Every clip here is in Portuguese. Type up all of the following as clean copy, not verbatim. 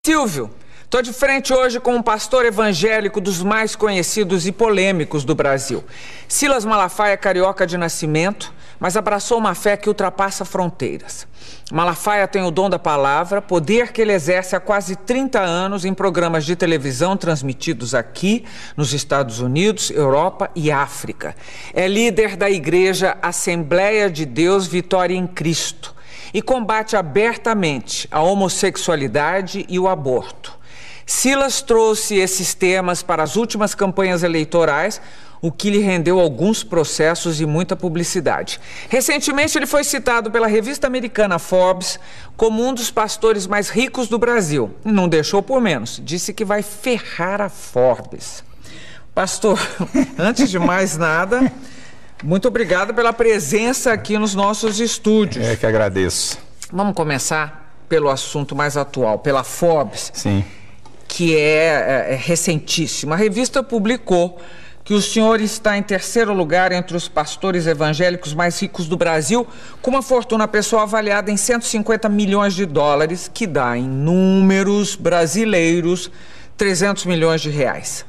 Silvio, estou de frente hoje com um pastor evangélico dos mais conhecidos e polêmicos do Brasil. Silas Malafaia é carioca de nascimento, mas abraçou uma fé que ultrapassa fronteiras. Malafaia tem o dom da palavra, poder que ele exerce há quase 30 anos em programas de televisão transmitidos aqui, nos Estados Unidos, Europa e África. É líder da igreja Assembleia de Deus Vitória em Cristo e combate abertamente a homossexualidade e o aborto. Silas trouxe esses temas para as últimas campanhas eleitorais, o que lhe rendeu alguns processos e muita publicidade. Recentemente, ele foi citado pela revista americana Forbes como um dos pastores mais ricos do Brasil. Não deixou por menos, disse que vai ferrar a Forbes. Pastor, antes de mais nada, muito obrigado pela presença aqui nos nossos estúdios. É que agradeço. Vamos começar pelo assunto mais atual, pela Forbes. Sim. Que é recentíssima. A revista publicou que o senhor está em terceiro lugar entre os pastores evangélicos mais ricos do Brasil, com uma fortuna pessoal avaliada em 150 milhões de dólares, que dá em números brasileiros 300 milhões de reais.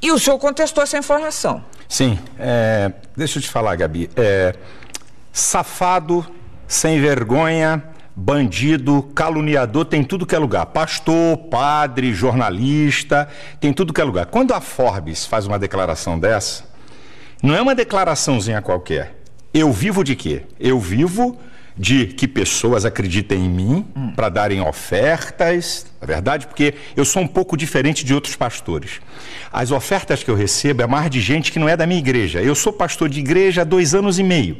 E o senhor contestou essa informação. Sim. Deixa eu te falar, Gabi. Safado, sem vergonha, bandido, caluniador, tem tudo que é lugar. Pastor, padre, jornalista, tem tudo que é lugar. Quando a Forbes faz uma declaração dessa, não é uma declaraçãozinha qualquer. Eu vivo de quê? Eu vivo de que pessoas acreditem em mim para darem ofertas, na verdade, porque eu sou um pouco diferente de outros pastores. As ofertas que eu recebo é mais de gente que não é da minha igreja. Eu sou pastor de igreja há 2 anos e meio.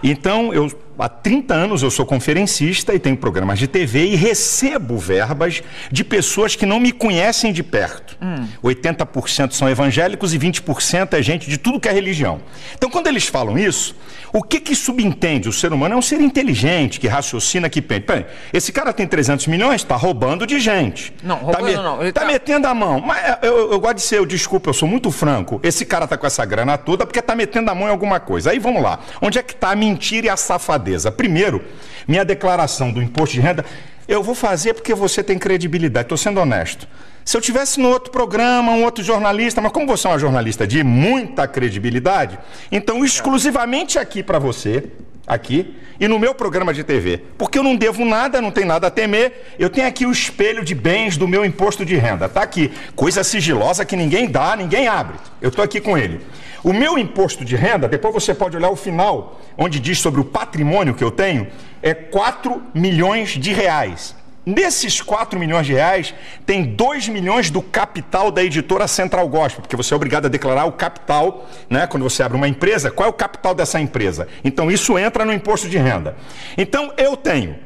Então, há 30 anos eu sou conferencista e tenho programas de TV e recebo verbas de pessoas que não me conhecem de perto. 80% são evangélicos e 20% é gente de tudo que é religião. Então, quando eles falam isso, o que subentende? O ser humano é um ser inteligente, que raciocina, que pensa. Peraí, esse cara tem 300 milhões, está roubando de gente. Não, roubando não. Ele tá metendo a mão. Mas eu gosto de ser, desculpa, eu sou muito franco. Esse cara tá com essa grana toda porque tá metendo a mão em alguma coisa. Aí vamos lá. Onde é que tá a mentira e a safadeza? Primeiro, minha declaração do imposto de renda, eu vou fazer porque você tem credibilidade. Estou sendo honesto. Se eu tivesse no outro programa, um outro jornalista, mas como você é uma jornalista de muita credibilidade, então exclusivamente aqui para você, aqui, e no meu programa de TV, porque eu não devo nada, não tenho nada a temer, eu tenho aqui o espelho de bens do meu imposto de renda, tá aqui, coisa sigilosa que ninguém dá, ninguém abre, eu estou aqui com ele. O meu imposto de renda, depois você pode olhar o final, onde diz sobre o patrimônio que eu tenho, é 4 milhões de reais. Nesses 4 milhões de reais, tem 2 milhões do capital da editora Central Gospel, porque você é obrigado a declarar o capital, né? Quando você abre uma empresa, qual é o capital dessa empresa? Então, isso entra no imposto de renda. Então, eu tenho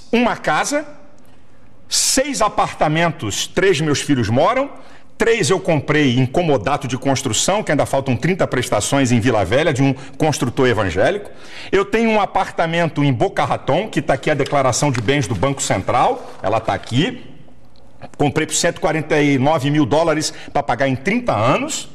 uma casa, 6 apartamentos, 3 meus filhos moram, 3 eu comprei em comodato de construção, que ainda faltam 30 prestações em Vila Velha, de um construtor evangélico. Eu tenho um apartamento em Boca Raton, que está aqui a declaração de bens do Banco Central, ela está aqui. Comprei por 149 mil dólares para pagar em 30 anos.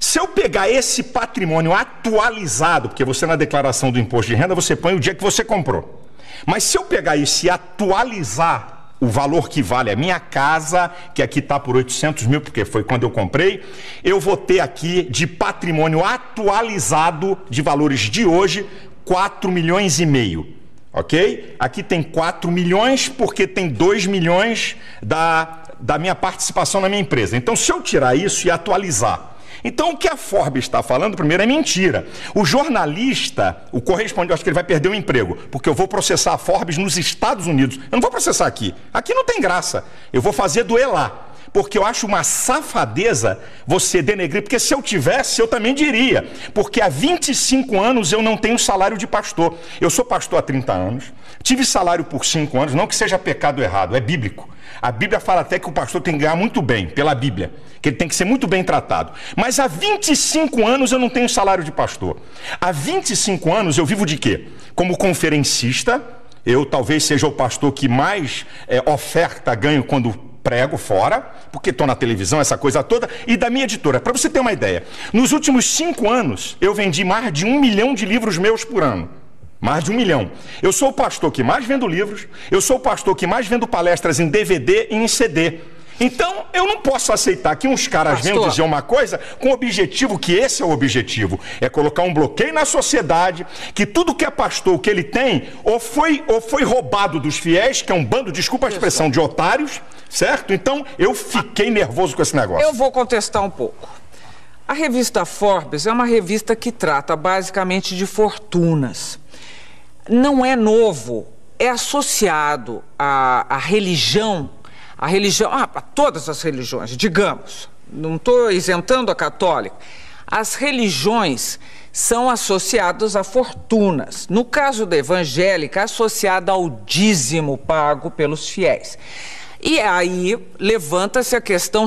Se eu pegar esse patrimônio atualizado, porque você na declaração do imposto de renda, você põe o dia que você comprou. Mas se eu pegar isso e atualizar o valor que vale a minha casa, que aqui está por 800 mil, porque foi quando eu comprei, eu vou ter aqui de patrimônio atualizado de valores de hoje, 4 milhões e meio, ok? Aqui tem 4 milhões porque tem 2 milhões da minha participação na minha empresa. Então, se eu tirar isso e atualizar, então, o que a Forbes está falando, primeiro, é mentira. O jornalista, o correspondente, eu acho que ele vai perder o emprego, porque eu vou processar a Forbes nos Estados Unidos. Eu não vou processar aqui. Aqui não tem graça. Eu vou fazer doer lá. Porque eu acho uma safadeza você denegrir, porque se eu tivesse, eu também diria. Porque há 25 anos eu não tenho salário de pastor. Eu sou pastor há 30 anos, tive salário por 5 anos, não que seja pecado errado, é bíblico. A Bíblia fala até que o pastor tem que ganhar muito bem, pela Bíblia, que ele tem que ser muito bem tratado. Mas há 25 anos eu não tenho salário de pastor. Há 25 anos eu vivo de quê? Como conferencista, eu talvez seja o pastor que mais oferta ganho quando prego fora, porque estou na televisão, essa coisa toda, e da minha editora. Para você ter uma ideia, nos últimos 5 anos eu vendi mais de 1 milhão de livros meus por ano. Mais de 1 milhão. Eu sou o pastor que mais vendo livros, eu sou o pastor que mais vendo palestras em DVD e em CD. Então, eu não posso aceitar que uns caras venham dizer uma coisa com o objetivo, que esse é o objetivo, é colocar um bloqueio na sociedade, que tudo que é pastor, o que ele tem, ou foi roubado dos fiéis, que é um bando, desculpa a expressão, de otários, certo? Então, eu fiquei nervoso com esse negócio. Eu vou contestar um pouco. A revista Forbes é uma revista que trata basicamente de fortunas. Não é novo, é associado à religião, a todas as religiões, digamos, não estou isentando a católica, as religiões são associadas a fortunas. No caso da evangélica, associada ao dízimo pago pelos fiéis. E aí levanta-se a questão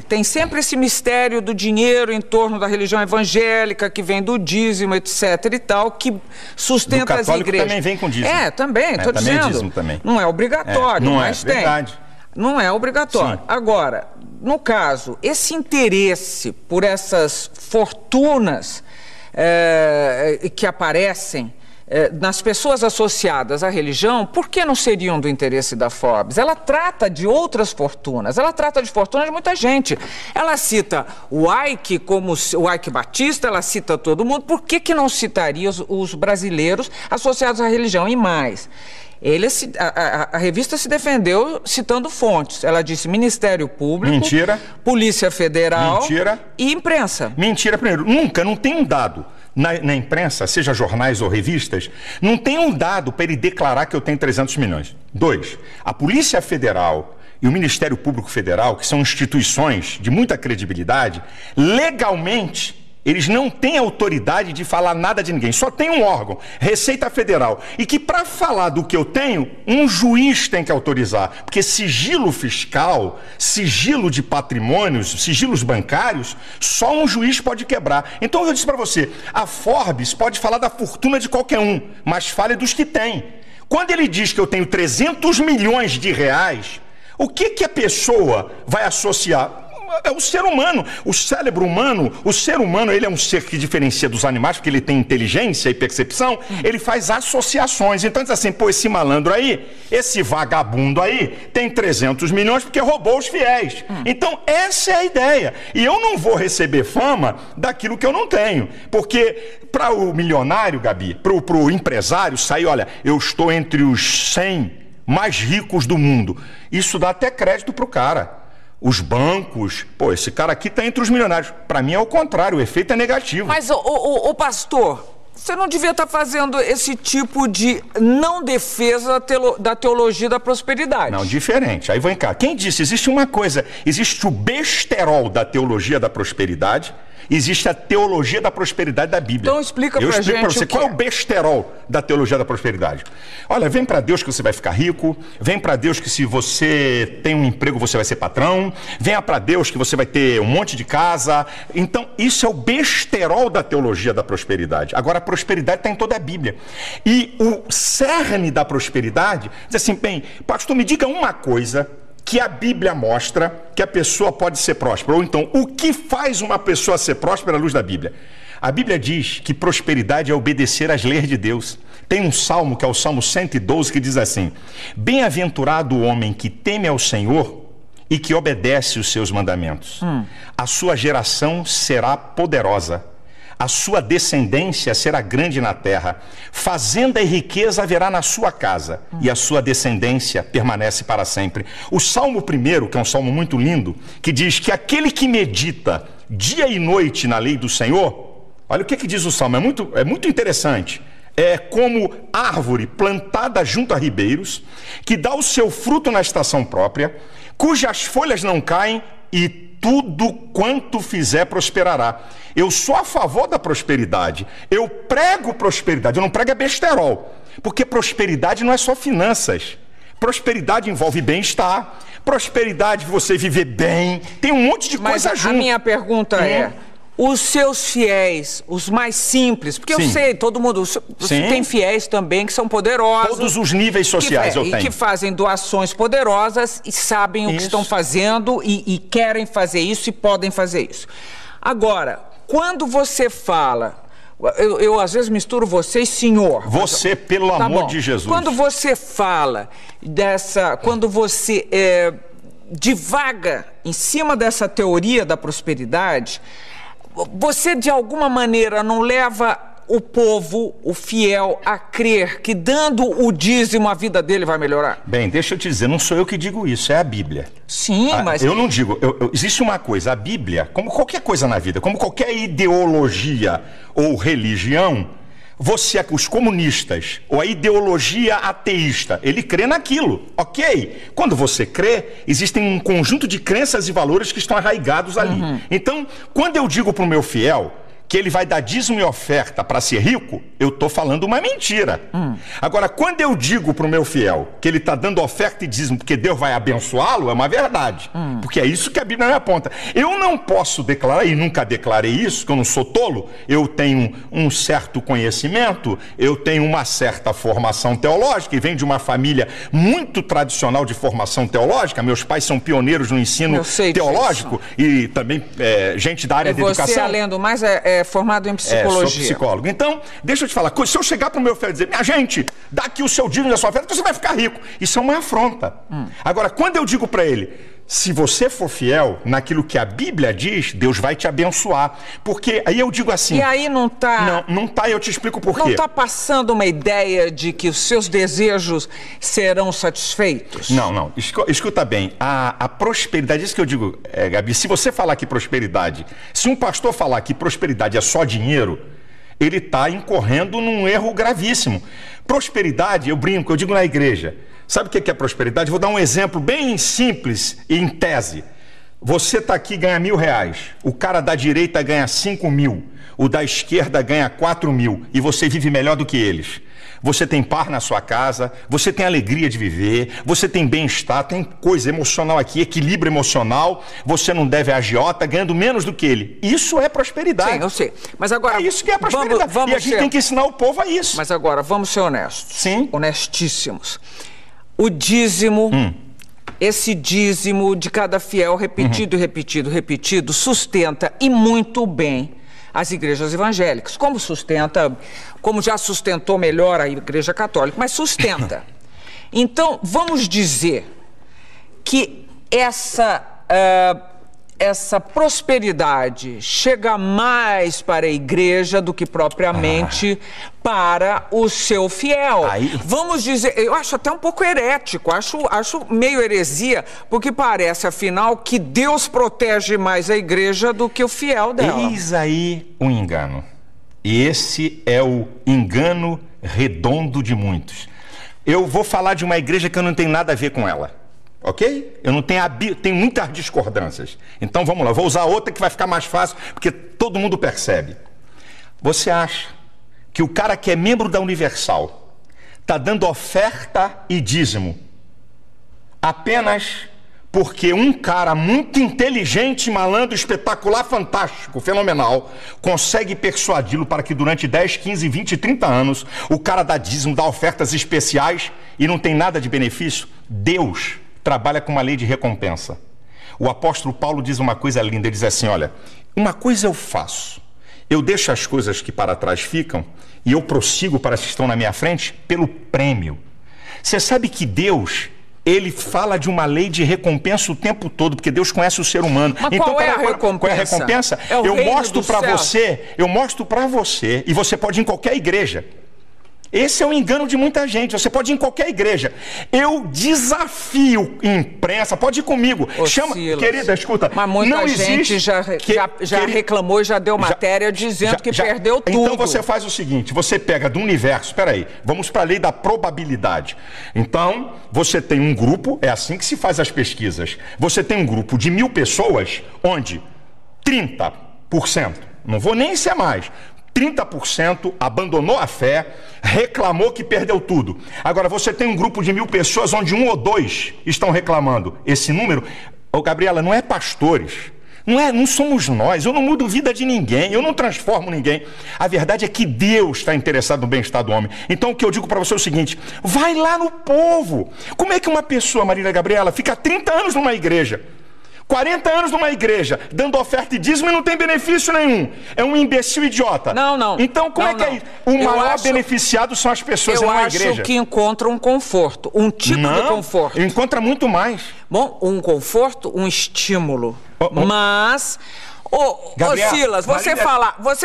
tem sempre esse mistério do dinheiro em torno da religião evangélica, que vem do dízimo, etc e tal, que sustenta as igrejas. Também vem com dízimo. Também, estou dizendo. Dízimo também. Não é obrigatório, mas tem. Verdade. Não é obrigatório. Sim. Agora, no caso, esse interesse por essas fortunas que aparecem nas pessoas associadas à religião, por que não seriam do interesse da Forbes? Ela trata de outras fortunas, ela trata de fortunas de muita gente. Ela cita o Ike como o Ike Batista, ela cita todo mundo. Por que não citaria os brasileiros associados à religião? E mais, a revista se defendeu citando fontes. Ela disse Ministério Público, mentira, Polícia Federal, mentira, e imprensa. Mentira, primeiro, não tem um dado na imprensa, seja jornais ou revistas, não tem um dado para ele declarar que eu tenho 300 milhões. 2, a Polícia Federal e o Ministério Público Federal, que são instituições de muita credibilidade, legalmente eles não têm autoridade de falar nada de ninguém. Só tem um órgão, Receita Federal. E que para falar do que eu tenho, um juiz tem que autorizar. Porque sigilo fiscal, sigilo de patrimônios, sigilos bancários, só um juiz pode quebrar. Então eu disse para você, a Forbes pode falar da fortuna de qualquer um, mas fale dos que tem. Quando ele diz que eu tenho 300 milhões de reais, o que a pessoa vai associar? É o ser humano, o cérebro humano, o ser humano, ele é um ser que diferencia dos animais, porque ele tem inteligência e percepção, ele faz associações. Então diz assim, pô, esse malandro aí, esse vagabundo aí, tem 300 milhões porque roubou os fiéis. Então essa é a ideia. E eu não vou receber fama daquilo que eu não tenho. Porque para o milionário, Gabi, para o empresário sair, olha, eu estou entre os 100 mais ricos do mundo. Isso dá até crédito para o cara. Os bancos, pô, esse cara aqui está entre os milionários. Para mim é o contrário, o efeito é negativo. Mas, o pastor, você não devia estar fazendo esse tipo de não defesa da teologia da prosperidade. Não, diferente. Aí vem cá. Quem disse? Existe uma coisa, existe o besterol da teologia da prosperidade, existe a teologia da prosperidade da Bíblia. Então explica pra gente. Eu explico para você qual é o besterol da teologia da prosperidade. Olha, vem para Deus que você vai ficar rico, vem para Deus que se você tem um emprego você vai ser patrão, venha para Deus que você vai ter um monte de casa. Então isso é o besterol da teologia da prosperidade. Agora a prosperidade está em toda a Bíblia. E o cerne da prosperidade diz assim, bem, pastor, me diga uma coisa que a Bíblia mostra que a pessoa pode ser próspera. Ou então, o que faz uma pessoa ser próspera à luz da Bíblia? A Bíblia diz que prosperidade é obedecer às leis de Deus. Tem um salmo, que é o Salmo 112, que diz assim, bem-aventurado o homem que teme ao Senhor e que obedece os seus mandamentos. A sua geração será poderosa. A sua descendência será grande na terra. Fazenda e riqueza haverá na sua casa, e a sua descendência permanece para sempre. O Salmo 1, que é um salmo muito lindo, que diz que aquele que medita dia e noite na lei do Senhor, olha o que diz o salmo, é muito interessante. É como árvore plantada junto a ribeiros, que dá o seu fruto na estação própria, cujas folhas não caem, e tudo quanto fizer prosperará. Eu sou a favor da prosperidade. Eu prego prosperidade, eu não prego besterol. Porque prosperidade não é só finanças. Prosperidade envolve bem-estar. Prosperidade, você viver bem. Tem um monte de coisa junto. A minha pergunta é, os seus fiéis, os mais simples, porque eu sei, todo mundo, você tem fiéis também que são poderosos. Todos os níveis sociais eu tenho. E que fazem doações poderosas e sabem o que estão fazendo e querem fazer isso e podem fazer isso. Agora, quando você fala, Eu às vezes misturo você e senhor. Você, pelo amor de Jesus. Quando você fala quando você divaga em cima dessa teoria da prosperidade, você de alguma maneira não leva o povo, o fiel, a crer que dando o dízimo a vida dele vai melhorar? Bem, deixa eu te dizer, não sou eu que digo isso, é a Bíblia. Sim, mas... Eu não digo, existe uma coisa, a Bíblia, como qualquer coisa na vida, como qualquer ideologia ou religião, os comunistas, ou a ideologia ateísta, ele crê naquilo, ok? Quando você crê, existem um conjunto de crenças e valores que estão arraigados ali. Então, quando eu digo para o meu fiel que ele vai dar dízimo e oferta para ser rico, eu estou falando uma mentira. Agora, quando eu digo para o meu fiel que ele está dando oferta e dízimo porque Deus vai abençoá-lo, é uma verdade. Porque é isso que a Bíblia me aponta. Eu não posso declarar, e nunca declarei isso, que eu não sou tolo, eu tenho um certo conhecimento, eu tenho uma certa formação teológica, e venho de uma família muito tradicional de formação teológica. Meus pais são pioneiros no ensino teológico e também gente da área da educação. Você, além do mais, é formado em psicologia. Sou psicólogo. Então, deixa eu te falar, se eu chegar para o meu filho e dizer, minha gente, dá aqui o seu dízimo da sua oferta, você vai ficar rico. Isso é uma afronta. Agora, quando eu digo para ele, se você for fiel naquilo que a Bíblia diz, Deus vai te abençoar. Porque aí eu digo assim... E aí não está... Não está, eu te explico por quê. Não está passando uma ideia de que os seus desejos serão satisfeitos? Não. Escuta bem, a prosperidade, isso que eu digo, Gabi, se você falar que prosperidade, se um pastor falar que prosperidade é só dinheiro, ele está incorrendo num erro gravíssimo. Prosperidade, eu brinco, eu digo na igreja, sabe o que é prosperidade? Vou dar um exemplo bem simples e em tese. Você está aqui e ganha R$1.000, o cara da direita ganha 5.000, o da esquerda ganha 4.000 e você vive melhor do que eles. Você tem paz na sua casa, você tem alegria de viver, você tem bem-estar, tem coisa emocional aqui, equilíbrio emocional, você não deve a agiota ganhando menos do que ele. Isso é prosperidade. Sim, eu sei. Mas agora... É isso que é prosperidade. E a gente tem que ensinar o povo a isso. Mas agora, vamos ser honestos. Sim. Honestíssimos. O dízimo... Esse dízimo de cada fiel repetido, repetido, sustenta e muito bem as igrejas evangélicas. Como já sustentou melhor a Igreja Católica, mas sustenta. Então, vamos dizer que essa prosperidade chega mais para a igreja do que propriamente para o seu fiel. Vamos dizer, eu acho até um pouco herético, acho meio heresia, porque parece, afinal, que Deus protege mais a igreja do que o fiel dela. Eis aí um engano. E esse é o engano redondo de muitos. Eu vou falar de uma igreja que eu não tenho nada a ver com ela. Ok? Eu não tenho muitas discordâncias. Então vamos lá, vou usar outra que vai ficar mais fácil, porque todo mundo percebe. Você acha que o cara que é membro da Universal está dando oferta e dízimo apenas porque um cara muito inteligente, malandro, espetacular, fantástico, fenomenal, consegue persuadi-lo para que durante 10, 15, 20, 30 anos o cara dá dízimo, dá ofertas especiais e não tem nada de benefício? Deus trabalha com uma lei de recompensa. O apóstolo Paulo diz uma coisa linda, ele diz assim, olha, uma coisa eu faço, eu deixo as coisas que para trás ficam e eu prossigo para as que estão na minha frente pelo prêmio. Você sabe que Deus, ele fala de uma lei de recompensa o tempo todo, porque Deus conhece o ser humano. Mas então, qual é a recompensa? Qual é a recompensa? Eu mostro para você, e você pode ir em qualquer igreja. Esse é o engano de muita gente. Você pode ir em qualquer igreja. Eu desafio imprensa, pode ir comigo. Chama, querida, escuta. Mas muita gente já reclamou e já deu matéria dizendo que perdeu tudo. Então você faz o seguinte, você pega do universo, espera aí, vamos para a lei da probabilidade. Então, você tem um grupo, é assim que se faz as pesquisas. Você tem um grupo de 1.000 pessoas, onde 30%, não vou nem ser mais, 30% abandonou a fé, reclamou que perdeu tudo. Agora, você tem um grupo de 1.000 pessoas onde 1 ou 2 estão reclamando. Esse número, Gabriela, não é pastores, não somos nós, eu não mudo vida de ninguém, eu não transformo ninguém. A verdade é que Deus está interessado no bem-estar do homem. Então, o que eu digo para você é o seguinte, vai lá no povo. Como é que uma pessoa, Marília Gabriela, fica 30 anos numa igreja? 40 anos numa igreja, dando oferta e dízimo e não tem benefício nenhum. É um imbecil idiota. Não. Então, como é que é isso? O maior beneficiado são as pessoas e não a igreja. Eu acho que encontra um conforto, um tipo de conforto. Encontra muito mais. Bom, um conforto, um estímulo. Mas... Gabriel, Silas, você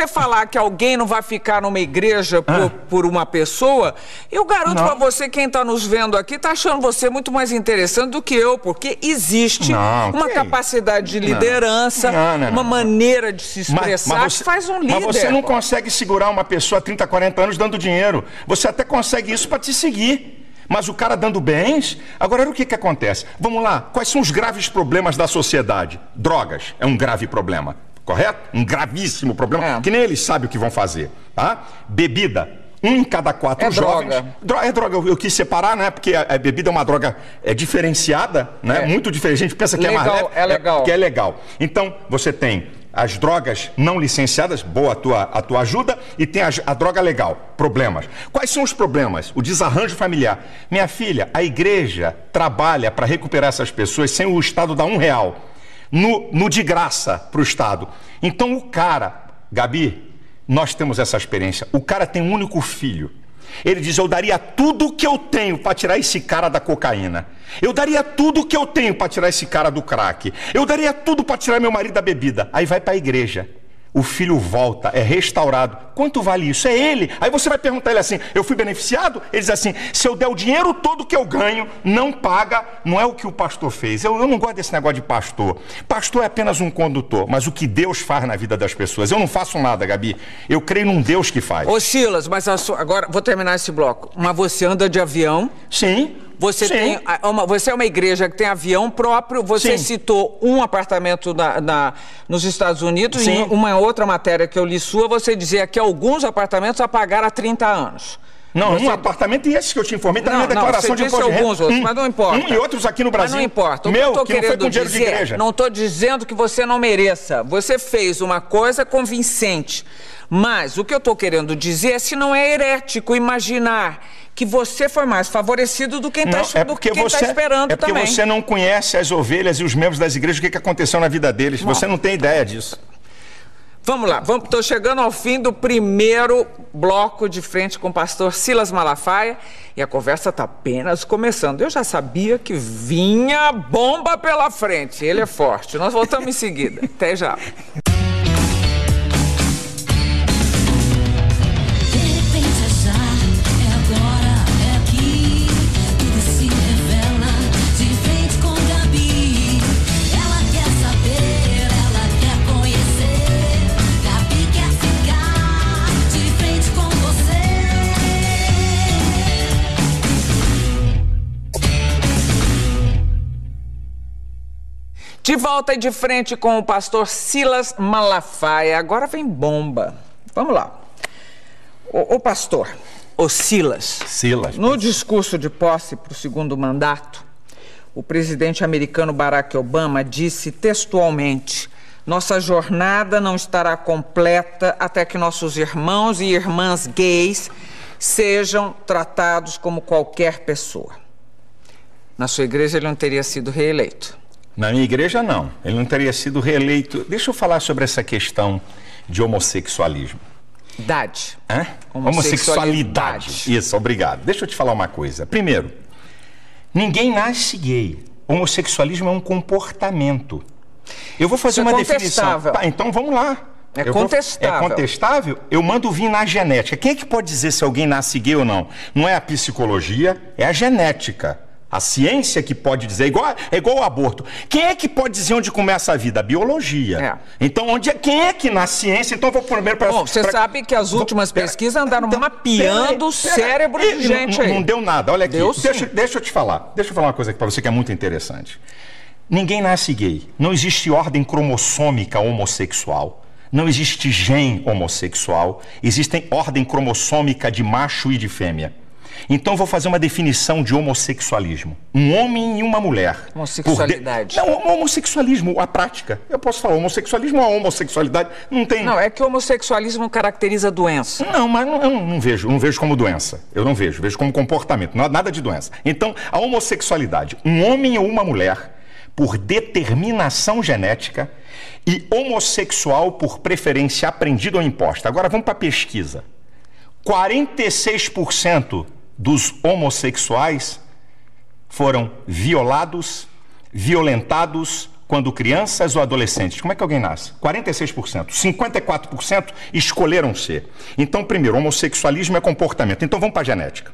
falar que alguém não vai ficar numa igreja por uma pessoa, eu garanto pra você, quem está nos vendo aqui, está achando você muito mais interessante do que eu, porque existe uma capacidade de liderança, uma maneira de se expressar que faz um líder. Mas você não consegue segurar uma pessoa há 30, 40 anos dando dinheiro. Você até consegue isso para te seguir. Mas o cara dando bens... Agora, o que acontece? Vamos lá, quais são os graves problemas da sociedade? Drogas é um grave problema, correto? Um gravíssimo problema, que nem eles sabem o que vão fazer, tá? Bebida, 1 em cada 4 jovens... É droga, eu quis separar, né? Porque a bebida é uma droga diferenciada, né? Muito diferente, a gente pensa que é mais leve, que é legal. Então, você tem... as drogas não licenciadas, boa a tua ajuda, e tem a droga legal, problemas. Quais são os problemas? O desarranjo familiar. Minha filha, a igreja trabalha para recuperar essas pessoas sem o Estado dar R$1 no de graça para o Estado. Então o cara, Gabi, nós temos essa experiência, o cara tem um único filho. Ele diz, eu daria tudo o que eu tenho para tirar esse cara da cocaína. Eu daria tudo o que eu tenho para tirar esse cara do crack. Eu daria tudo para tirar meu marido da bebida. Aí vai para a igreja. O filho volta, é restaurado. Quanto vale isso? É ele. Aí você vai perguntar a ele assim, eu fui beneficiado? Ele diz assim, se eu der o dinheiro todo que eu ganho, não paga, não é o que o pastor fez. Eu não gosto desse negócio de pastor. Pastor é apenas um condutor, mas o que Deus faz na vida das pessoas. Eu não faço nada, Gabi. Eu creio num Deus que faz. Ô Silas, mas agora vou terminar esse bloco. Mas você anda de avião? Sim. Você é uma igreja que tem avião próprio. Você citou um apartamento nos Estados Unidos. Em uma outra matéria que eu li sua, você dizia que alguns apartamentos a pagar há 30 anos. Não, um apartamento e esse que eu te informei está na minha declaração de imposto de renda. Alguns outros, mas não importa. E outros aqui no Brasil. Mas não importa. Que não foi com dinheiro de igreja. Não estou dizendo que você não mereça. Você fez uma coisa convincente. Mas o que eu estou querendo dizer é se não é herético imaginar que você foi mais favorecido do que quem está esperando também. É porque você não conhece as ovelhas e os membros das igrejas, o que aconteceu na vida deles. Você não tem ideia disso. Vamos lá, estou chegando ao fim do primeiro bloco de frente com o pastor Silas Malafaia e a conversa está apenas começando. Eu já sabia que vinha bomba pela frente, ele é forte. Nós voltamos em seguida. Até já. De volta e de frente com o pastor Silas Malafaia. Agora vem bomba. Vamos lá. O pastor, o Silas. No discurso de posse para o segundo mandato, o presidente americano Barack Obama disse textualmente: nossa jornada não estará completa até que nossos irmãos e irmãs gays sejam tratados como qualquer pessoa. Na sua igreja ele não teria sido reeleito. Na minha igreja, não. Ele não teria sido reeleito. Deixa eu falar sobre essa questão de homossexualismo. Homossexualidade. Isso, obrigado. Deixa eu te falar uma coisa. Primeiro, ninguém nasce gay. Homossexualismo é um comportamento. Eu vou fazer uma definição. Tá, então vamos lá. É contestável. É contestável? Eu mando vir na genética. Quem é que pode dizer se alguém nasce gay ou não? Não é a psicologia, é a genética. A ciência que pode dizer, é igual ao aborto. Quem é que pode dizer onde começa a vida? A biologia. Então, quem é que na ciência? Então, eu vou primeiro para... Bom, você sabe que as últimas pesquisas andaram mapeando o cérebro de gente aí. Não deu nada, olha aqui. Deixa eu te falar. Deixa eu falar uma coisa aqui para você que é muito interessante. Ninguém nasce gay. Não existe ordem cromossômica homossexual. Não existe gene homossexual. Existe ordem cromossômica de macho e de fêmea. Então, vou fazer uma definição de homossexualismo. Um homem e uma mulher. Homossexualidade. Não, homossexualismo, a prática. Eu posso falar homossexualismo ou a homossexualidade. Não tem... Não, é que o homossexualismo caracteriza doença. Não, mas eu não vejo como doença. Eu não vejo como comportamento, nada de doença. Então, a homossexualidade. Um homem ou uma mulher por determinação genética e homossexual por preferência aprendida ou imposta. Agora vamos para a pesquisa. 46% dos homossexuais foram violados, violentados quando crianças ou adolescentes. Como é que alguém nasce? 46%. 54% escolheram ser. Então, primeiro, homossexualismo é comportamento. Então, vamos para a genética.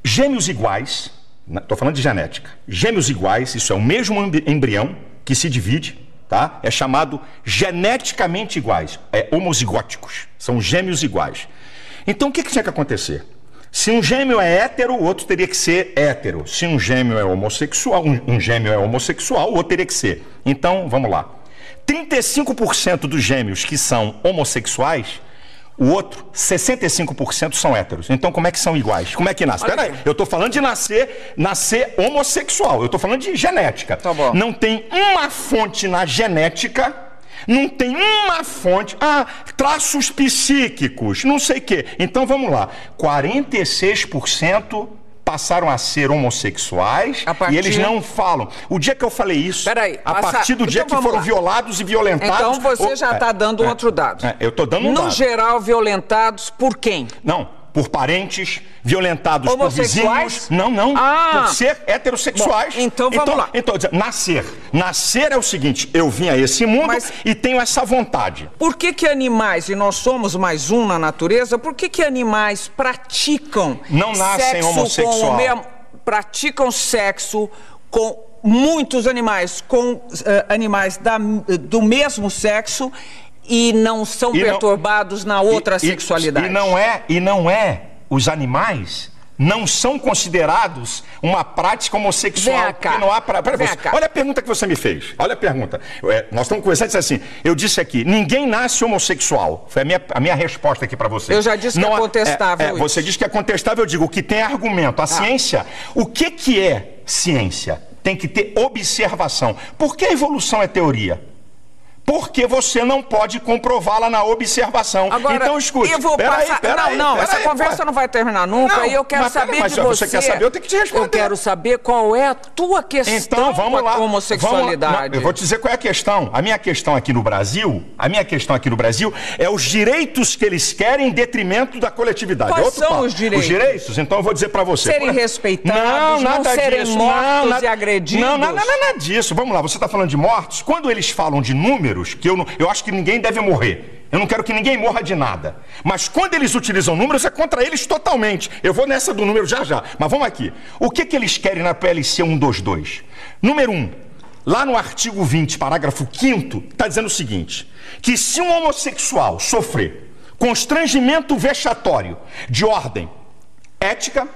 Gêmeos iguais, estou falando de genética, gêmeos iguais, isso é o mesmo embrião que se divide, tá? É chamado geneticamente iguais, homozigóticos, são gêmeos iguais. Então, o que tinha que acontecer? Se um gêmeo é hétero, o outro teria que ser hétero. Se um gêmeo é homossexual, o outro teria que ser. Então, vamos lá. 35% dos gêmeos que são homossexuais, o outro, 65% são héteros. Então, como é que são iguais? Como é que nasce? Espera aí, eu estou falando de nascer homossexual. Eu estou falando de genética. Tá bom. Não tem uma fonte na genética... Não tem uma fonte, traços psíquicos, não sei o quê. Então vamos lá, 46% passaram a ser homossexuais e eles não falam. O dia que eu falei isso, a partir do dia que foram violados e violentados... Então você já está dando outro dado. Eu estou dando um dado. No geral, violentados por quem? Não. Por parentes, violentados por vizinhos. Não. Por ser heterossexuais. Bom, então vamos lá. Então, nascer é o seguinte, eu vim a esse mundo e tenho essa vontade. Por que animais, e nós somos mais um na natureza, por que animais praticam não nascem homossexual? Praticam sexo com muitos animais, com animais do mesmo sexo, e não são perturbados na outra sexualidade. E não é, os animais não são considerados uma prática homossexual. Vem cá. Não há olha a pergunta que você me fez. Olha a pergunta. Nós estamos conversando e disse assim, eu disse aqui, ninguém nasce homossexual. Foi a minha resposta aqui para você. Eu já disse que é contestável. Você disse que é contestável, eu digo, o que tem argumento. A ciência, o que é ciência? Tem que ter observação. Por que a evolução é teoria? Porque você não pode comprová-la na observação. Agora, então, escute. Essa conversa não vai terminar nunca. E eu quero saber de você. Você quer saber, eu tenho que te responder. Eu quero saber qual é a tua questão com a homossexualidade. Eu vou te dizer qual é a questão. A minha questão aqui no Brasil é os direitos que eles querem em detrimento da coletividade. Quais são os direitos? Os direitos? Então eu vou dizer pra você. Serem respeitados, não serem mortos e agredidos. Não, nada disso. Vamos lá, você está falando de mortos? Quando eles falam de números, que eu acho que ninguém deve morrer. Eu não quero que ninguém morra de nada. Mas quando eles utilizam números, é contra eles totalmente. Eu vou nessa do número já. Mas vamos aqui. O que eles querem na PLC 122? Número 1. Lá no artigo 20, parágrafo 5º, está dizendo o seguinte, que se um homossexual sofrer constrangimento vexatório de ordem ética,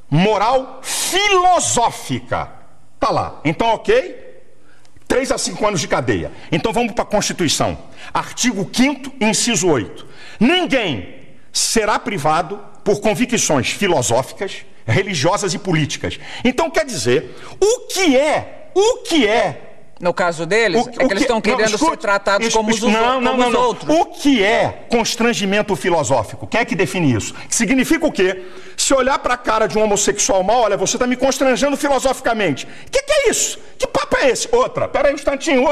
moral, filosófica, tá lá. Então, ok? 3 a 5 anos de cadeia. Então vamos para a Constituição. Artigo 5º, inciso 8. Ninguém será privado por convicções filosóficas, religiosas e políticas. Então quer dizer, o que é... No caso deles, que eles estão querendo ser tratados como os outros. O que é constrangimento filosófico? Quem é que define isso? Significa o quê? Se olhar para a cara de um homossexual mal, olha, você está me constrangendo filosoficamente. O que é isso? Que papo é esse? Pera aí um instantinho,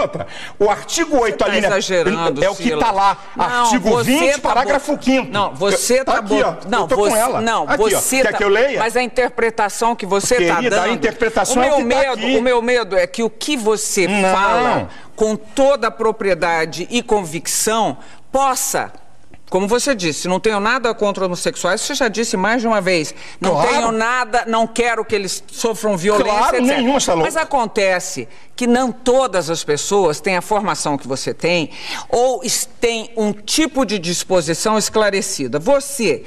O artigo 8, a linha... exagerando, é o que está lá. Artigo 20, parágrafo 5º. Não, você está... Aqui, ó. Não, eu tô com ela. Não, aqui, você quer que eu leia? Mas a interpretação que você está dando... A interpretação o meu medo é que o que você fala com toda a propriedade e convicção possa... Como você disse, não tenho nada contra homossexuais, você já disse mais de uma vez. Não tenho nada, não quero que eles sofram violência, etc. Nenhum, mas acontece que não todas as pessoas têm a formação que você tem ou têm um tipo de disposição esclarecida. Você,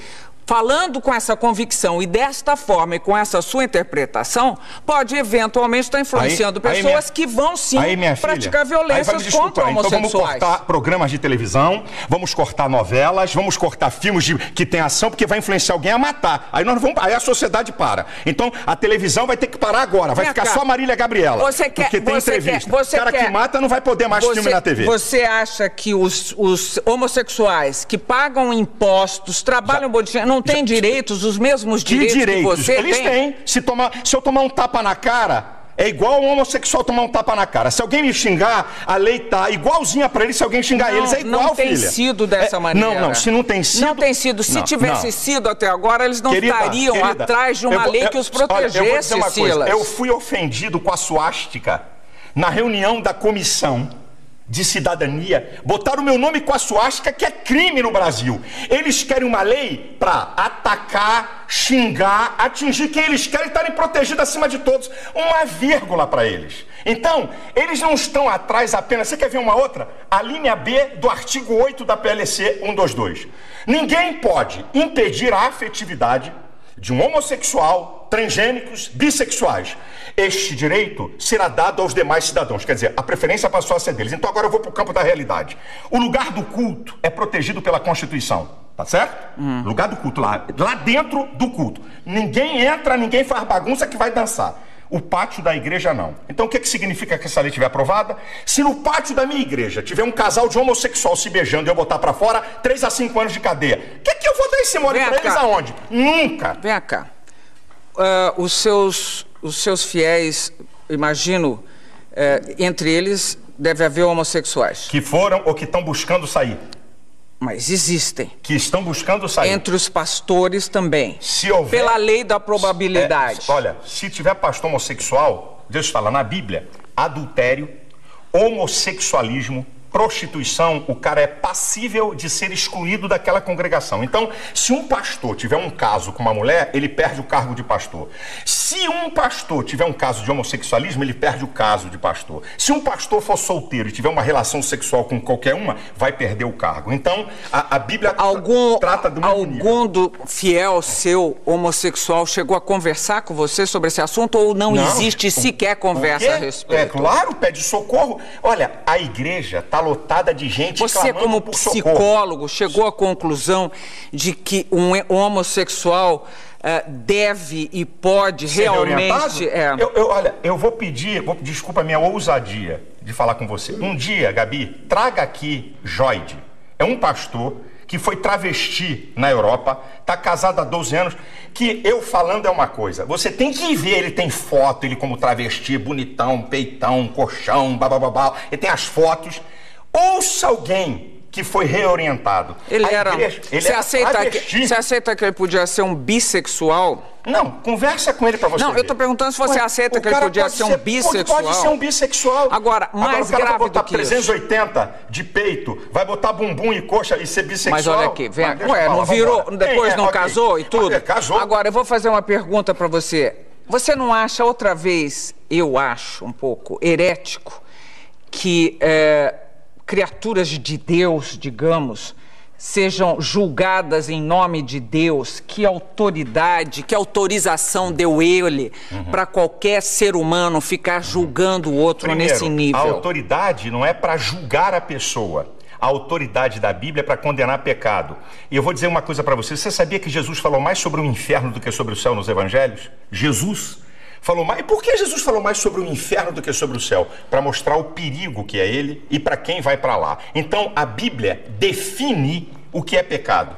falando com essa convicção e desta forma e com essa sua interpretação, pode eventualmente estar influenciando pessoas que vão sim praticar violências contra homossexuais. Então vamos cortar programas de televisão, vamos cortar novelas, vamos cortar filmes que tem ação, porque vai influenciar alguém a matar. Aí a sociedade para. Então a televisão vai ter que parar agora, vai ficar só Marília Gabriela. Porque tem entrevista. O cara que mata não vai poder mais filme na TV. Você acha que os homossexuais que pagam impostos, trabalham não têm direitos, os mesmos direitos que você Eles têm. Se eu tomar um tapa na cara, É igual um homossexual tomar um tapa na cara. Se alguém me xingar, a lei tá igualzinha pra eles se alguém xingar eles. É igual, não tem filha. sido dessa maneira. Não, se não tem sido... Não tem sido. Se tivesse sido até agora, eles não estariam atrás de uma lei que os protegesse, olha, eu vou dizer uma Silas. coisa. Eu fui ofendido com a suástica na reunião da comissão de cidadania. Botaram o meu nome com a suástica, que é crime no Brasil. Eles querem uma lei para atacar, xingar, atingir quem eles querem, estarem protegidos acima de todos. Uma vírgula para eles. Então, eles não estão atrás apenas... Você quer ver uma outra? A linha B do artigo 8 da PLC 122. Ninguém pode impedir a afetividade de um homossexual, transgênicos, bissexuais. Este direito será dado aos demais cidadãos. Quer dizer, a preferência passou a ser deles. Então agora eu vou para o campo da realidade. O lugar do culto é protegido pela Constituição. Tá certo? Lugar do culto, lá dentro do culto. Ninguém entra, ninguém faz bagunça que vai dançar. O pátio da igreja não. Então o que significa que essa lei estiver aprovada? Se no pátio da minha igreja tiver um casal de homossexual se beijando e eu botar pra fora, 3 a 5 anos de cadeia. O que eu vou dar esse mole pra eles aonde? Nunca. Vem cá. Os seus fiéis, imagino, entre eles deve haver homossexuais. Que foram ou que estão buscando sair. Mas existem. Que estão buscando sair. Entre os pastores também. Se houver... Pela lei da probabilidade. Olha, se tiver pastor homossexual, Deus fala na Bíblia, adultério, homossexualismo, prostituição, o cara é passível de ser excluído daquela congregação. Então, se um pastor tiver um caso com uma mulher, ele perde o cargo de pastor. Se um pastor tiver um caso de homossexualismo, ele perde o caso de pastor. Se um pastor for solteiro e tiver uma relação sexual com qualquer uma, vai perder o cargo. Então, a Bíblia trata do mesmo nível. Algum do fiel seu homossexual chegou a conversar com você sobre esse assunto ou não existe sequer conversa a respeito? É claro, pede socorro. Olha, a igreja está lotada de gente Você, como psicólogo, chegou à conclusão de que um homossexual deve e pode ser realmente... Olha, eu vou pedir, desculpa a minha ousadia de falar com você. Um dia, Gabi, traga aqui Joide. É um pastor que foi travesti na Europa, está casado há 12 anos, que eu falando é uma coisa. Você tem que ver, ele tem foto, ele como travesti, bonitão, peitão, colchão, babababá, ele tem as fotos. Ouça alguém que foi reorientado. Você aceita que ele podia ser um bissexual? Não, conversa com ele pra você ver. Eu tô perguntando se você aceita que ele podia ser um bissexual. Pode ser um bissexual. Agora, mais grave vai botar do que 380 de peito, vai botar bumbum e coxa e ser bissexual. Mas olha aqui, vem aqui. Não virou, depois não casou e tudo? Casou. Agora, eu vou fazer uma pergunta pra você. Você não acha outra vez, eu acho um pouco herético, que criaturas de Deus, digamos, sejam julgadas em nome de Deus? Que autoridade, que autorização deu ele para qualquer ser humano ficar julgando o outro nesse nível? A autoridade não é para julgar a pessoa. A autoridade da Bíblia é para condenar pecado. E eu vou dizer uma coisa para você. Você sabia que Jesus falou mais sobre o inferno do que sobre o céu nos evangelhos? Jesus falou mais. E por que Jesus falou mais sobre o inferno do que sobre o céu? Para mostrar o perigo que é ele e para quem vai para lá. Então a Bíblia define o que é pecado.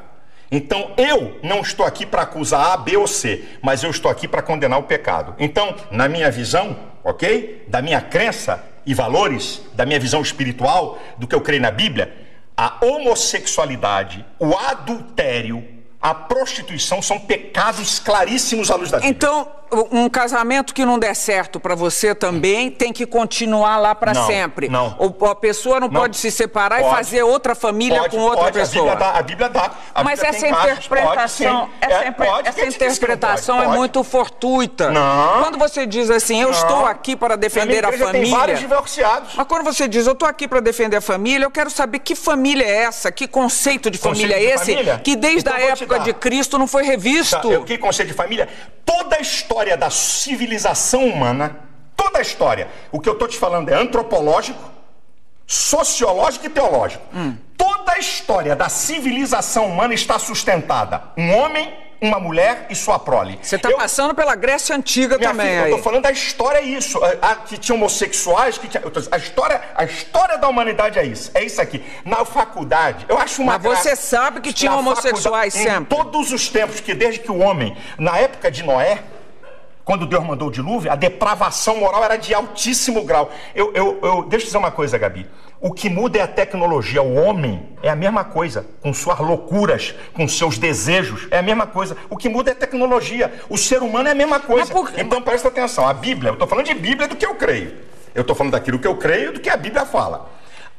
Então eu não estou aqui para acusar A, B ou C, mas eu estou aqui para condenar o pecado. Então, na minha visão, ok? Da minha crença e valores, da minha visão espiritual, do que eu creio na Bíblia, a homossexualidade, o adultério, a prostituição são pecados claríssimos à luz da Bíblia. Então, um casamento que não der certo para você também tem que continuar lá para sempre. Não. A pessoa não pode se separar e fazer outra família com outra pessoa. A Bíblia dá. Mas essa interpretação, essa interpretação é muito fortuita. Não. Quando você diz assim, eu estou aqui para defender a família. Tem vários divorciados. Mas quando você diz, eu estou aqui para defender a família, eu quero saber que família é essa, que conceito de família é esse, que desde a época de Cristo não foi revisto. Que conceito de família? Toda a história da civilização humana, toda a história, o que eu estou te falando é antropológico, sociológico e teológico. Toda a história da civilização humana está sustentada. Um homem, uma mulher e sua prole. Você está passando pela Grécia Antiga também. Filha, eu estou falando da história, é isso. Que tinha homossexuais, a história da humanidade é isso. É isso aqui. Na faculdade, eu acho uma graça. Mas você sabe que tinha homossexuais sempre. Em todos os tempos, que desde que o homem, na época de Noé, quando Deus mandou o dilúvio, a depravação moral era de altíssimo grau. Deixa eu dizer uma coisa, Gabi. O que muda é a tecnologia. O homem é a mesma coisa, com suas loucuras, com seus desejos, é a mesma coisa. O que muda é a tecnologia. O ser humano é a mesma coisa. Então presta atenção, a Bíblia, eu estou falando de Bíblia do que eu creio. Eu estou falando daquilo que eu creio do que a Bíblia fala.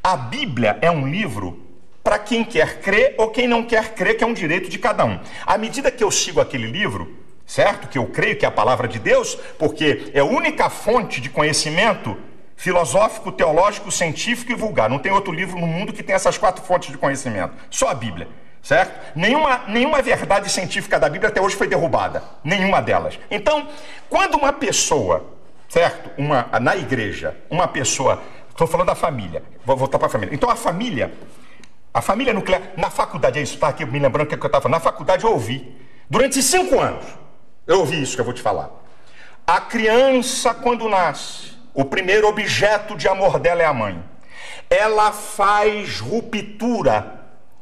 A Bíblia é um livro para quem quer crer ou quem não quer crer, que é um direito de cada um. À medida que eu sigo aquele livro, certo? Que eu creio que é a palavra de Deus, porque é a única fonte de conhecimento filosófico, teológico, científico e vulgar. Não tem outro livro no mundo que tenha essas 4 fontes de conhecimento. Só a Bíblia, certo? Nenhuma verdade científica da Bíblia até hoje foi derrubada. Nenhuma delas. Então, quando uma pessoa, certo? Na igreja, uma pessoa... Estou falando da família. Vou voltar para a família. Então, a família nuclear... Na faculdade, é isso, tá aqui me lembrando o que eu estava falando. Na faculdade eu ouvi. Durante 5 anos, eu ouvi isso que eu vou te falar. A criança, quando nasce, o primeiro objeto de amor dela é a mãe. Ela faz ruptura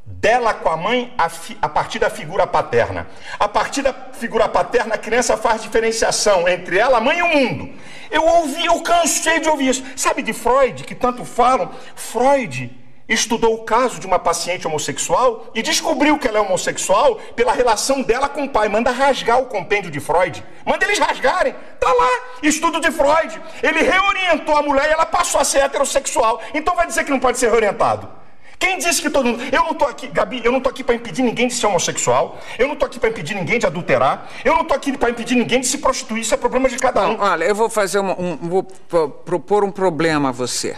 dela com a mãe a partir da figura paterna. A partir da figura paterna, a criança faz diferenciação entre ela, a mãe e o mundo. Eu cansei de ouvir isso. Sabe de Freud, que tanto falam? Freud estudou o caso de uma paciente homossexual e descobriu que ela é homossexual pela relação dela com o pai. Manda rasgar o compêndio de Freud. Manda eles rasgarem. Tá lá, estudo de Freud. Ele reorientou a mulher e ela passou a ser heterossexual. Então vai dizer que não pode ser reorientado? Quem disse que todo mundo... Eu não tô aqui, Gabi, eu não tô aqui para impedir ninguém de ser homossexual. Eu não tô aqui para impedir ninguém de adulterar. Eu não tô aqui para impedir ninguém de se prostituir. Isso é problema de cada um. Olha, eu vou fazer vou propor um problema a você,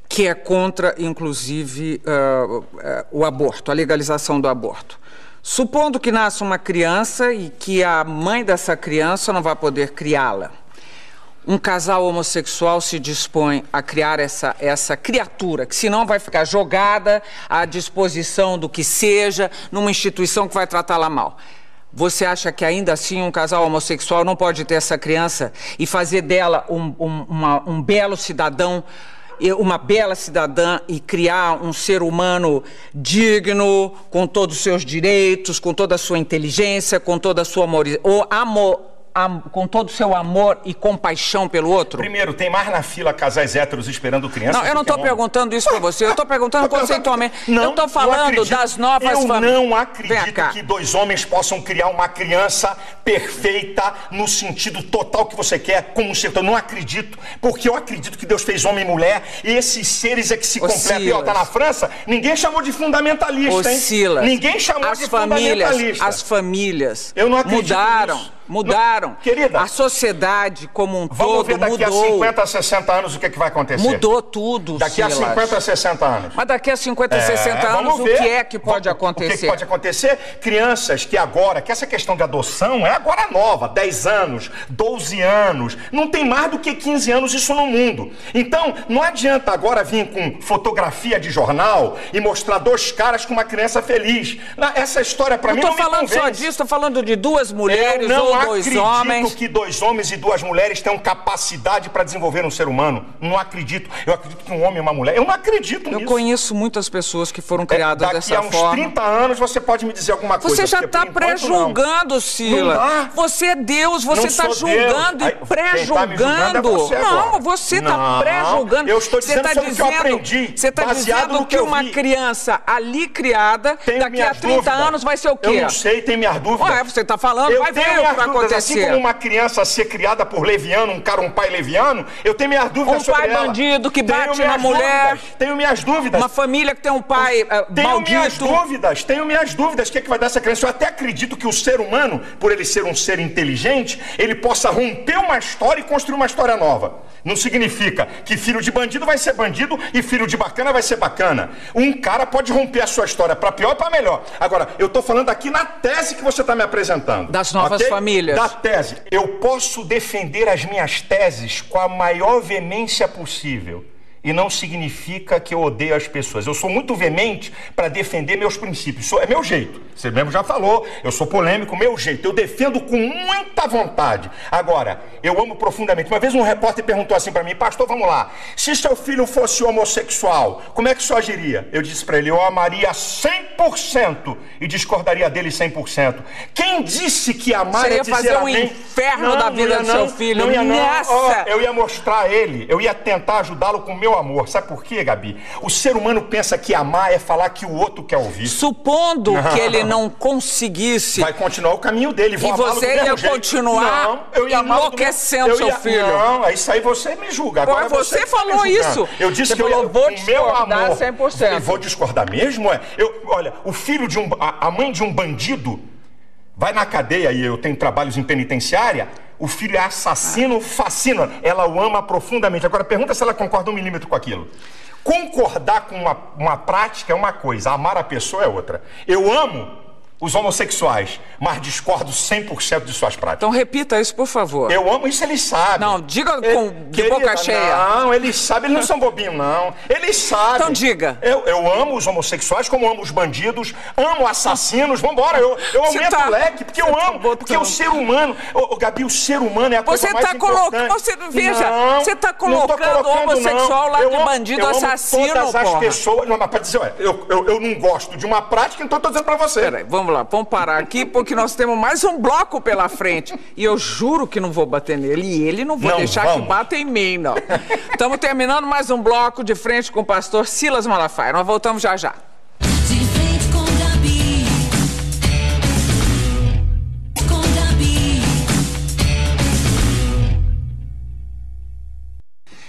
que é contra, inclusive, o aborto, a legalização do aborto. Supondo que nasça uma criança e que a mãe dessa criança não vai poder criá-la. Um casal homossexual se dispõe a criar essa criatura, que senão vai ficar jogada à disposição do que seja, numa instituição que vai tratá-la mal. Você acha que ainda assim um casal homossexual não pode ter essa criança e fazer dela um belo cidadão, uma bela cidadã, e criar um ser humano digno, com todos os seus direitos, com toda a sua inteligência, com toda a sua com todo o seu amor e compaixão pelo outro? Primeiro, tem mais na fila casais héteros esperando crianças? Não, eu não estou perguntando isso para você, eu estou perguntando conceitualmente. Eu estou falando das novas famílias. Eu não acredito que 2 homens possam criar uma criança perfeita no sentido total que você quer, como um ser. Eu não acredito, porque eu acredito que Deus fez homem e mulher, e esses seres é que se completam. E ó, tá na França, ninguém chamou de fundamentalista, hein? Silas, ninguém chamou de fundamentalista. As famílias eu não acredito mudaram. Querida, a sociedade como um todo mudou. Vamos ver daqui a 50, 60 anos o que vai acontecer. Mudou tudo, daqui a 50, 60 anos. Mas daqui a 50, 60 anos, o que é que pode acontecer? O que pode acontecer? Crianças que essa questão de adoção é agora nova, 10 anos, 12 anos, não tem mais do que 15 anos isso no mundo. Então, não adianta agora vir com fotografia de jornal e mostrar 2 caras com uma criança feliz. Essa história para mim não me convence. Não estou falando só disso, estou falando de 2 mulheres ou 2 homens. Eu não acredito que 2 homens e 2 mulheres tenham capacidade para desenvolver um ser humano. Não acredito. Eu acredito que um homem e uma mulher... Eu não acredito nisso. Eu conheço muitas pessoas que foram criadas dessa forma. Daqui a uns 30 anos você pode me dizer alguma coisa. Você já está pré-julgando, Silas. Você é Deus, você está julgando e pré-julgando. Não, você está pré-julgando. Eu estou dizendo sobre o que eu aprendi. Você está dizendo que uma criança ali criada, daqui a 30 anos vai ser o quê? Eu não sei, tem minhas dúvidas. Você está falando, vai ver o que vai acontecer. Assim como uma criança ser criada por leviano, um pai leviano, eu tenho minhas dúvidas sobre ela. Um pai bandido que bate na mulher. Tenho minhas dúvidas. Uma família que tem um pai maldito. Tenho minhas dúvidas. O que é que vai dar essa criança? Eu até acredito que o ser humano, por ele ser um ser inteligente, ele possa romper uma história e construir uma história nova. Não significa que filho de bandido vai ser bandido e filho de bacana vai ser bacana. Um cara pode romper a sua história para pior e para melhor. Agora, eu estou falando aqui na tese que você está me apresentando. Das novas famílias. Da tese. Eu posso defender as minhas teses com a maior veemência possível. e não significa que eu odeio as pessoas. Eu sou muito veemente para defender meus princípios. É meu jeito. Você mesmo já falou, eu sou polêmico, meu jeito. Eu defendo com muita vontade. Agora, eu amo profundamente. Uma vez um repórter perguntou assim para mim: pastor, vamos lá, se seu filho fosse homossexual, como é que o senhor agiria? Eu disse para ele: eu amaria 100% e discordaria dele 100%. Quem disse que amar você é ia dizer fazer um amém? inferno da vida do seu filho. Não ia não. Nessa. Eu ia mostrar a ele, eu ia tentar ajudá-lo com o meu amor. Sabe por quê, Gabi? O ser humano pensa que amar é falar que o outro quer ouvir. Supondo que ele não conseguisse... Vai continuar o caminho dele. E você ia continuar enlouquecendo seu filho. Não, isso aí você me julga. Agora você falou isso. Eu disse que eu vou discordar 100%. Eu vou discordar mesmo? Olha, o filho de a mãe de um bandido vai na cadeia e eu tenho trabalhos em penitenciária. O filho é assassino, fascina. Ela o ama profundamente. Agora, pergunta se ela concorda 1 milímetro com aquilo. Concordar com uma prática é uma coisa, amar a pessoa é outra. Eu amo os homossexuais, mas discordo 100% de suas práticas. Então repita isso, por favor. Eu amo isso, eles sabem. Não, diga de boca cheia. Não, eles sabem, eles não são bobinhos, não. Eles sabem. Então diga. Eu amo os homossexuais, como amo os bandidos, amo assassinos, vambora, eu aumento o leque, porque eu amo, porque o ser humano, Gabi, o ser humano é a coisa mais importante. Veja, você está colocando o homossexual lá de bandido, assassino, todas as pessoas, não, mas para dizer, olha, eu não gosto de uma prática, então estou dizendo para você. Peraí, vamos lá, vamos parar aqui, porque nós temos mais um bloco pela frente. E eu juro que não vou bater nele. E ele não vou deixar que bata em mim, não. Estamos terminando mais um bloco de frente com o pastor Silas Malafaia. Nós voltamos já já. De frente com Gabi. Com Gabi.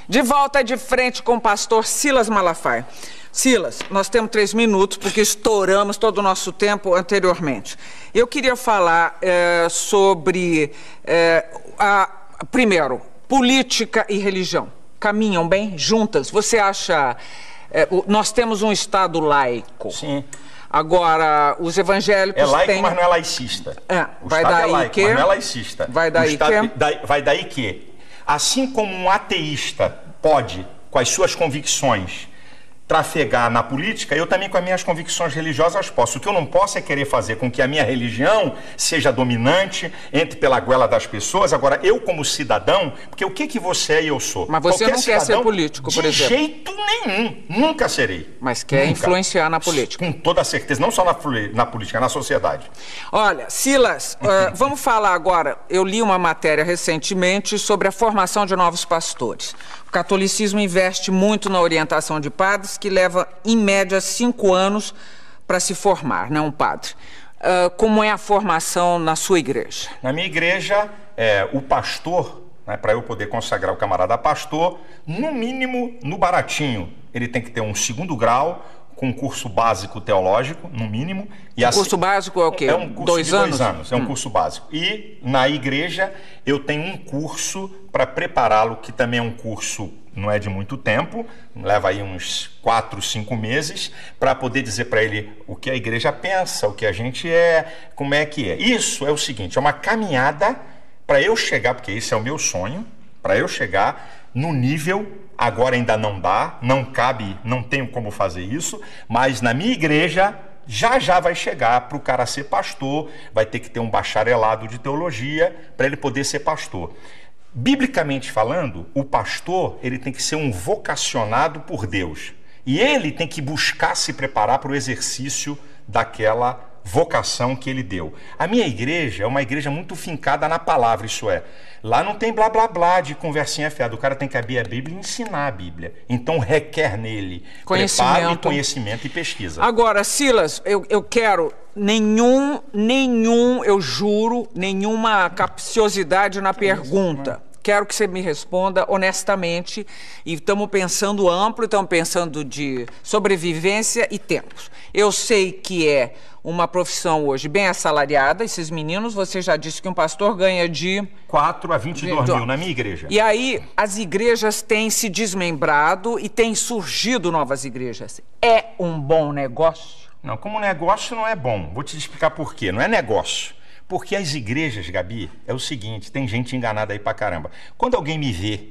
De volta de frente com o pastor Silas Malafaia. Silas, nós temos 3 minutos, porque estouramos todo o nosso tempo anteriormente. Eu queria falar sobre, primeiro, política e religião. Caminham bem juntas? Você acha... nós temos um Estado laico. Sim. Agora, os evangélicos é laico, têm... mas não é laicista. Vai daí é laico, que... mas não é laicista. Vai daí que... Vai daí que, assim como um ateísta pode, com as suas convicções, trafegar na política, eu também com as minhas convicções religiosas posso. O que eu não posso é querer fazer com que a minha religião seja dominante, entre pela goela das pessoas. Agora, eu como cidadão, porque o que você é e eu sou? Mas você não quer ser político, por exemplo? De jeito nenhum. Nunca serei. Mas quer influenciar na política? Com toda certeza. Não só na política, na sociedade. Olha, Silas, vamos falar agora. Eu li uma matéria recentemente sobre a formação de novos pastores. O catolicismo investe muito na orientação de padres, que leva, em média, 5 anos para se formar, né, um padre. Como é a formação na sua igreja? Na minha igreja, o pastor, né, para eu poder consagrar o camarada pastor, no mínimo, no baratinho, ele tem que ter um 2º grau, com um curso básico teológico, no mínimo. E o curso básico é o quê? É um curso 2 de 2 anos? anos, é um curso básico. E na igreja eu tenho um curso para prepará-lo, que também é um curso, não é de muito tempo, leva aí uns 4, 5 meses, para poder dizer para ele o que a igreja pensa, o que a gente é, como é que é. Isso é o seguinte, é uma caminhada para eu chegar, porque esse é o meu sonho, para eu chegar no nível... Agora ainda não dá, não cabe, não tenho como fazer isso, mas na minha igreja já vai chegar para o cara ser pastor, vai ter que ter um bacharelado de teologia para ele poder ser pastor. Biblicamente falando, o pastor ele tem que ser um vocacionado por Deus e ele tem que buscar se preparar para o exercício daquela vocação que ele deu. A minha igreja é uma igreja muito fincada na palavra, isso é, lá não tem blá blá blá de conversinha fiada, o cara tem que abrir a Bíblia e ensinar a Bíblia, então requer nele preparo e conhecimento e pesquisa. Agora, Silas, eu quero eu juro, nenhuma capciosidade na pergunta. Quero que você me responda honestamente, e estamos pensando amplo, estamos pensando de sobrevivência e tempos. Eu sei que é uma profissão hoje bem assalariada, esses meninos, você já disse que um pastor ganha de... 4 a 22 mil na minha igreja. E aí as igrejas têm se desmembrado e têm surgido novas igrejas. É um bom negócio? Não, como negócio não é bom. Vou te explicar por quê. Não é negócio. Porque as igrejas, Gabi, é o seguinte, tem gente enganada aí pra caramba. Quando alguém me vê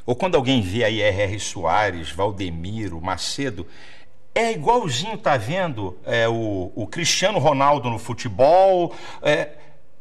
ou quando alguém vê aí R.R. Soares, Valdemiro, Macedo, é igualzinho, tá vendo, o Cristiano Ronaldo no futebol.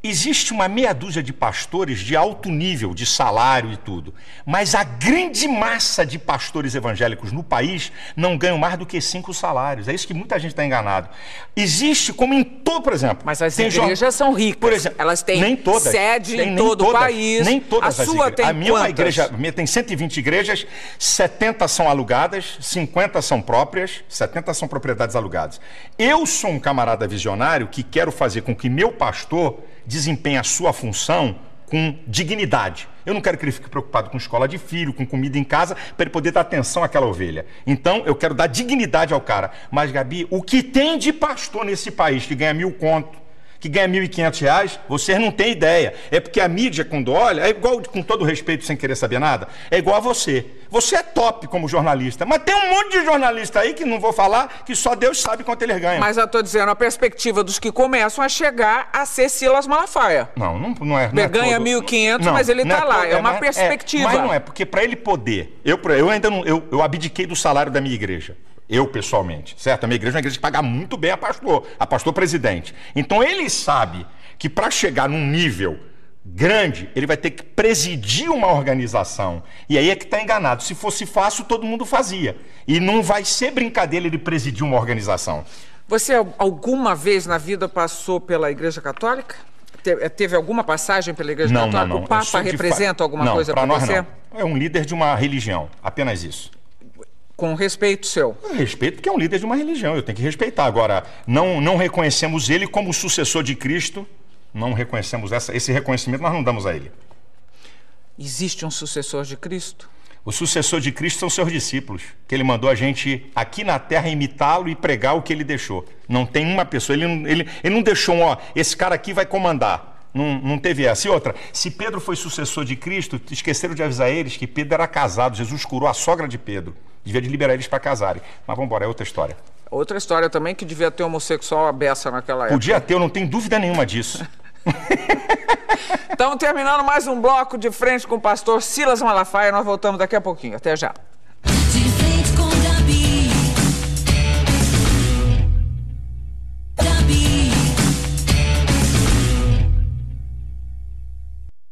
Existe uma meia dúzia de pastores de alto nível, de salário e tudo, mas a grande massa de pastores evangélicos no país não ganham mais do que 5 salários. É isso que muita gente está enganado. Existe, como em todo, por exemplo... Mas as igrejas são ricas. Por exemplo, elas têm nem todas, sede em todo o país. Nem todas a as sua igrejas. tem A minha é uma quantas? igreja, a minha tem 120 igrejas, 70 são alugadas, 50 são próprias, 70 são propriedades alugadas. Eu sou um camarada visionário que quero fazer com que meu pastor desempenhe a sua função com dignidade. Eu não quero que ele fique preocupado com escola de filho, com comida em casa, para ele poder dar atenção àquela ovelha. Então, eu quero dar dignidade ao cara. Mas, Gabi, o que tem de pastor nesse país que ganha 1.000 conto, que ganha R$1.500, vocês não têm ideia. É porque a mídia, quando olha, é igual, com todo respeito, sem querer saber nada, é igual a você. Você é top como jornalista, mas tem um monte de jornalista aí, que não vou falar, que só Deus sabe quanto eles ganham. Mas eu estou dizendo, a perspectiva dos que começam a chegar a ser Silas Malafaia. Não é. Ele ganha 1.500, mas ele está lá. É uma perspectiva. Mas não é, porque para ele poder... Eu ainda não... Eu abdiquei do salário da minha igreja. Eu, pessoalmente, certo? A minha igreja é uma igreja que paga muito bem a pastor presidente. Então, ele sabe que para chegar num nível grande, ele vai ter que presidir uma organização. E aí é que está enganado. Se fosse fácil, todo mundo fazia. E não vai ser brincadeira ele presidir uma organização. Você alguma vez na vida passou pela Igreja Católica? Teve alguma passagem pela Igreja Católica? Não. O Papa representa alguma coisa para você? Não. É um líder de uma religião, apenas isso. Com respeito seu? Respeito porque é um líder de uma religião, eu tenho que respeitar. Agora, não reconhecemos ele como sucessor de Cristo, não reconhecemos esse reconhecimento, nós não damos a ele. Existe um sucessor de Cristo? O sucessor de Cristo são seus discípulos, que ele mandou a gente aqui na terra imitá-lo e pregar o que ele deixou. Não tem uma pessoa, ele não deixou esse cara aqui vai comandar. Não teve essa. E outra, se Pedro foi sucessor de Cristo, esqueceram de avisar eles que Pedro era casado, Jesus curou a sogra de Pedro. Devia de liberar eles para casarem. Mas vamos embora, é outra história. Outra história também que devia ter homossexual à beça naquela época. Podia ter, eu não tenho dúvida nenhuma disso. Então, terminando mais um bloco de frente com o pastor Silas Malafaia, nós voltamos daqui a pouquinho. Até já. De frente com Gabi. Gabi.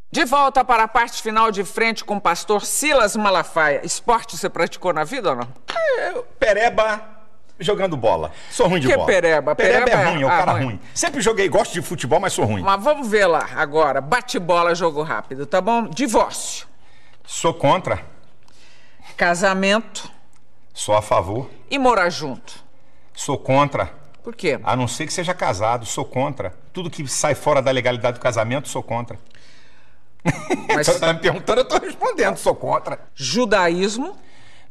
De volta para a parte final de frente com o pastor Silas Malafaia. Esporte você praticou na vida ou não? Pereba jogando bola. Sou ruim de bola. Pereba? Pereba é ruim, é o cara ruim. Sempre joguei, gosto de futebol, mas sou ruim. Mas vamos ver lá agora. Bate-bola, jogo rápido, tá bom? Divórcio. Sou contra. Casamento. Sou a favor. E morar junto. Sou contra. Por quê? A não ser que seja casado, sou contra. Tudo que sai fora da legalidade do casamento, sou contra. Mas... Você está me perguntando, eu estou respondendo, sou contra. Judaísmo.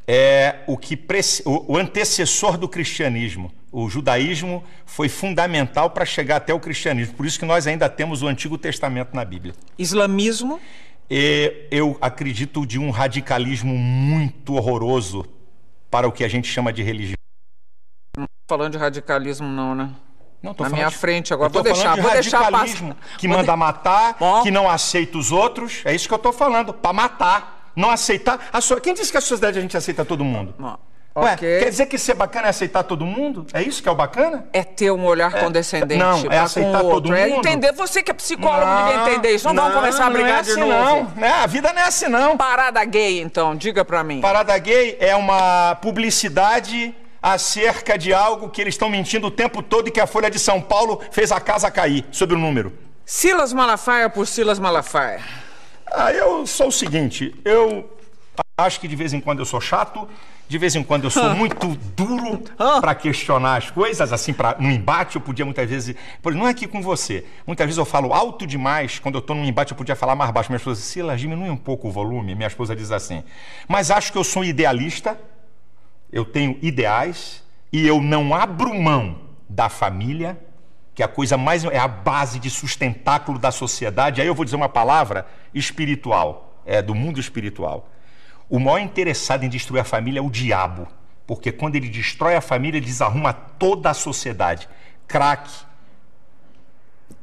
É o antecessor do cristianismo. O judaísmo foi fundamental para chegar até o cristianismo. Por isso que nós ainda temos o Antigo Testamento na Bíblia. Islamismo. Eu acredito de um radicalismo muito horroroso para o que a gente chama de religião. Não tô falando de radicalismo não, né? Não, tô na falando minha de, frente agora. Vou deixar passar. Que manda matar, que não aceita os outros. É isso que eu estou falando, para matar. Não aceitar. Quem disse que a sociedade a gente aceita todo mundo? Ué, Okay. quer dizer que ser bacana é aceitar todo mundo? É isso que é o bacana? É ter um olhar condescendente. Não, é aceitar com o outro. todo mundo. É entender. Você que é psicólogo devia entender isso. Não vamos começar a brigar de novo. Não, né? A vida não é assim, não. Parada gay, então. Diga pra mim. Parada gay é uma publicidade acerca de algo que eles estão mentindo o tempo todo e que a Folha de São Paulo fez a casa cair, sobre o número. Silas Malafaia por Silas Malafaia. Eu sou o seguinte, eu acho que de vez em quando eu sou chato, de vez em quando eu sou muito duro para questionar as coisas, assim, no embate eu podia muitas vezes... Não é aqui com você. Muitas vezes eu falo alto demais, quando eu estou num embate eu podia falar mais baixo. Minha esposa diz, Silas, diminui um pouco o volume. Minha esposa diz assim. Mas acho que eu sou idealista, eu tenho ideais e eu não abro mão da família, que é a coisa mais... é a base de sustentáculo da sociedade. Aí eu vou dizer uma palavra espiritual, do mundo espiritual. O maior interessado em destruir a família é o diabo, porque quando ele destrói a família, ele desarruma toda a sociedade. Crack,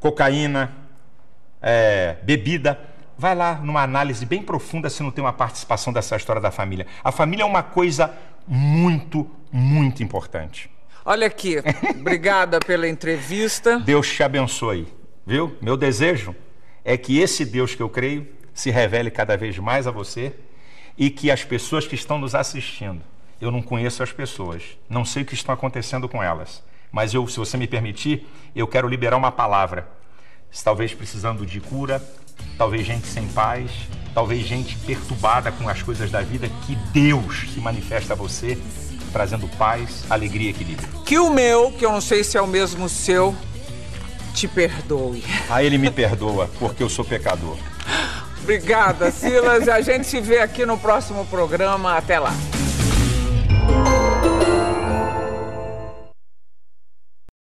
cocaína, bebida, vai lá numa análise bem profunda se não tem uma participação dessa história da família. A família é uma coisa muito, muito importante. Olha aqui, obrigada pela entrevista. Deus te abençoe, viu? Meu desejo é que esse Deus que eu creio se revele cada vez mais a você e que as pessoas que estão nos assistindo, eu não conheço as pessoas, não sei o que está acontecendo com elas, mas eu, se você me permitir, eu quero liberar uma palavra. Talvez precisando de cura, talvez gente sem paz, talvez gente perturbada com as coisas da vida, que Deus se manifesta a você, trazendo paz, alegria e equilíbrio. Que o meu, que eu não sei se é o mesmo seu, te perdoe. Ah, ele me perdoa, porque eu sou pecador. Obrigada, Silas. A gente se vê aqui no próximo programa. Até lá.